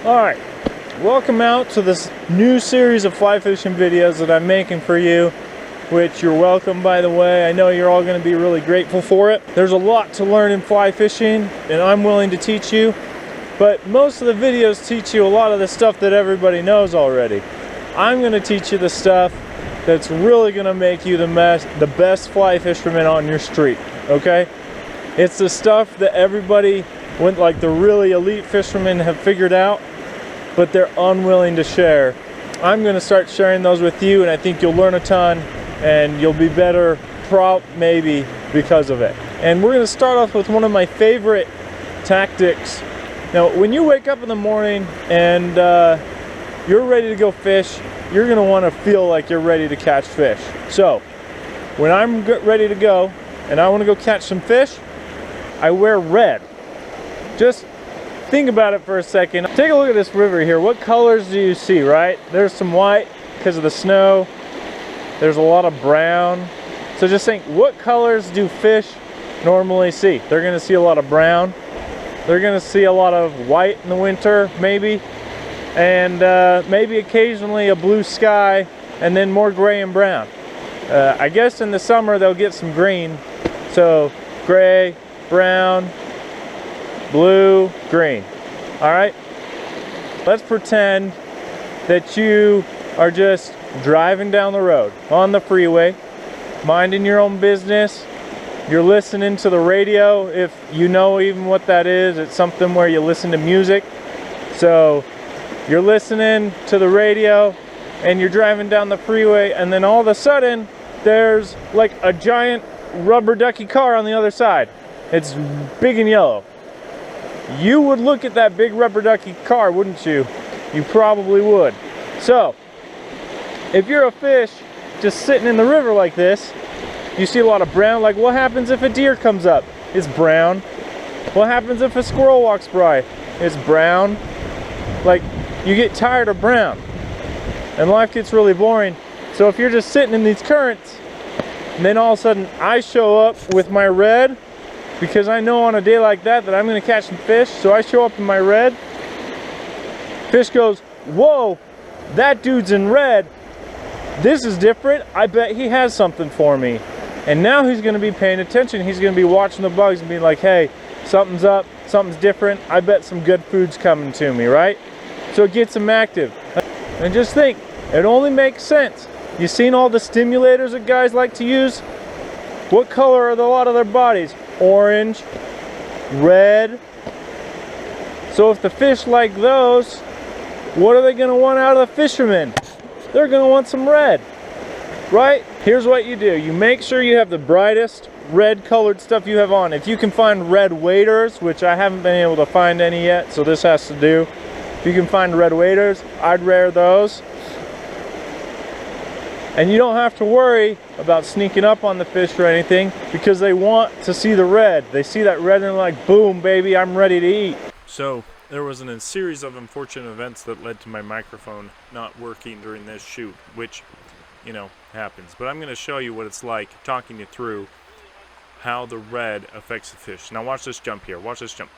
Alright, welcome out to this new series of fly fishing videos that I'm making for you, which you're welcome, by the way. I know you're all going to be really grateful for it. There's a lot to learn in fly fishing, and I'm willing to teach you, but most of the videos teach you a lot of the stuff that everybody knows already. I'm going to teach you the stuff that's really going to make you the best fly fisherman on your street, okay? It's the stuff that everybody, like the really elite fishermen, have figured out, but they're unwilling to share. I'm going to start sharing those with you, and I think you'll learn a ton, and you'll be better, maybe, because of it. And we're going to start off with one of my favorite tactics. Now, when you wake up in the morning and you're ready to go fish, you're going to want to feel like you're ready to catch fish. So, when I'm ready to go, and I want to go catch some fish, I wear red. Just think about it for a second. Take a look at this river here. What colors do you see, right? There's some white because of the snow. There's a lot of brown. So just think, what colors do fish normally see? They're going to see a lot of brown. They're going to see a lot of white in the winter, maybe. And maybe occasionally a blue sky, and then more gray and brown. I guess in the summer they'll get some green. So gray, brown, blue, green. All right, let's pretend that you are just driving down the road on the freeway, minding your own business. You're listening to the radio, if you know even what that is. It's something where you listen to music. So you're listening to the radio and you're driving down the freeway, and then all of a sudden there's like a giant rubber ducky car on the other side. It's big and yellow. You would look at that big rubber ducky car, wouldn't you? You probably would. So, if you're a fish just sitting in the river like this, you see a lot of brown. Like, what happens if a deer comes up? It's brown. What happens if a squirrel walks by? It's brown. Like, you get tired of brown, and life gets really boring. So if you're just sitting in these currents, and then all of a sudden I show up with my red, because I know on a day like that I'm going to catch some fish. So I show up in my red. Fish goes, whoa, that dude's in red. This is different. I bet he has something for me. And now he's going to be paying attention. He's going to be watching the bugs and being like, hey, something's up, something's different. I bet some good food's coming to me, right? So it gets him active. And just think, it only makes sense. You seen all the stimulators that guys like to use? What color are a lot of their bodies? Orange, red. So if the fish like those, what are they going to want out of the fishermen? They're going to want some red, right? Here's what you do. You make sure you have the brightest red colored stuff you have on. If you can find red waders, which I haven't been able to find any yet, so this has to do. If you can find red waders, I'd wear those. And you don't have to worry about sneaking up on the fish or anything, because they want to see the red. They see that red and they're like, boom, baby, I'm ready to eat. So there was a series of unfortunate events that led to my microphone not working during this shoot, which, you know, happens. But I'm going to show you what it's like, talking you through how the red affects the fish. Now watch this jump here. Watch this jump.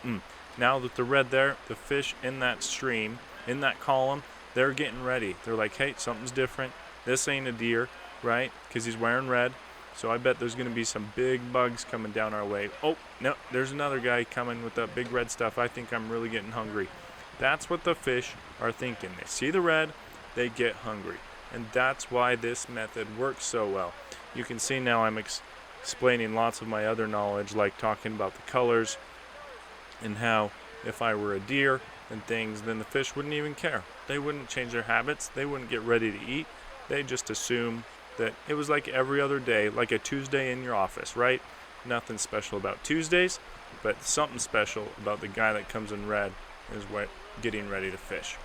Now that the red there, the fish in that stream, in that column, they're getting ready. They're like, hey, something's different. This ain't a deer, right? Because he's wearing red. So I bet there's going to be some big bugs coming down our way. Oh, no, there's another guy coming with that big red stuff. I think I'm really getting hungry. That's what the fish are thinking. They see the red, they get hungry. And that's why this method works so well. You can see now I'm explaining lots of my other knowledge, like talking about the colors and how if I were a deer and things, then the fish wouldn't even care. They wouldn't change their habits. They wouldn't get ready to eat. They just assume that it was like every other day, like a Tuesday in your office, right? Nothing special about Tuesdays, but something special about the guy that comes in red is getting ready to fish.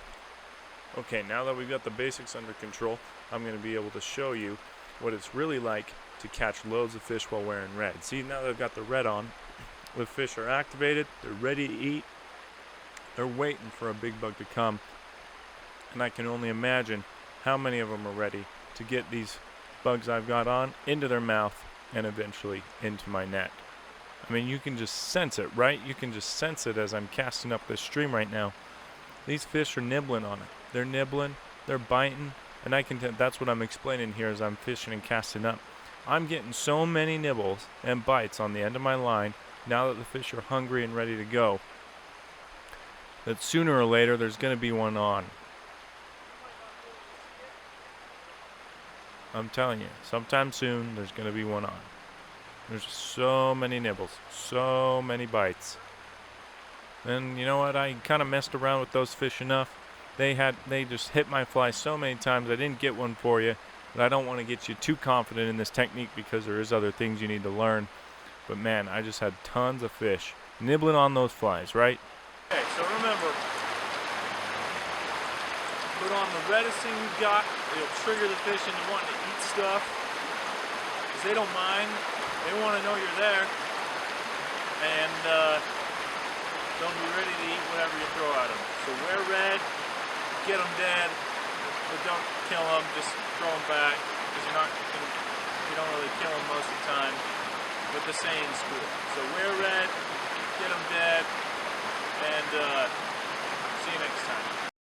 Okay, now that we've got the basics under control, I'm going to be able to show you what it's really like to catch loads of fish while wearing red. See, now that I've got the red on, the fish are activated, they're ready to eat, they're waiting for a big bug to come, and I can only imagine how many of them are ready to get these bugs I've got on into their mouth and eventually into my net. I mean, you can just sense it, right? You can just sense it as I'm casting up this stream right now. These fish are nibbling on it. They're nibbling, they're biting, and that's what I'm explaining here as I'm fishing and casting up. I'm getting so many nibbles and bites on the end of my line now that the fish are hungry and ready to go, that sooner or later there's going to be one on. I'm telling you, sometime soon there's going to be one on. There's so many nibbles, so many bites. And you know what? I kind of messed around with those fish enough. They just hit my fly so many times. I didn't get one for you, but I don't want to get you too confident in this technique because there is other things you need to learn. But man, I just had tons of fish nibbling on those flies, right? Okay, so remember, put on the reddest thing you've got. It'll trigger the fish into wanting to eat stuff, because they don't mind. They want to know you're there. And they'll be ready to eat whatever you throw at them. So wear red, get them dead, but don't kill them. Just throw them back, because you don't really kill them most of the time with the seine school. So wear red, get them dead, and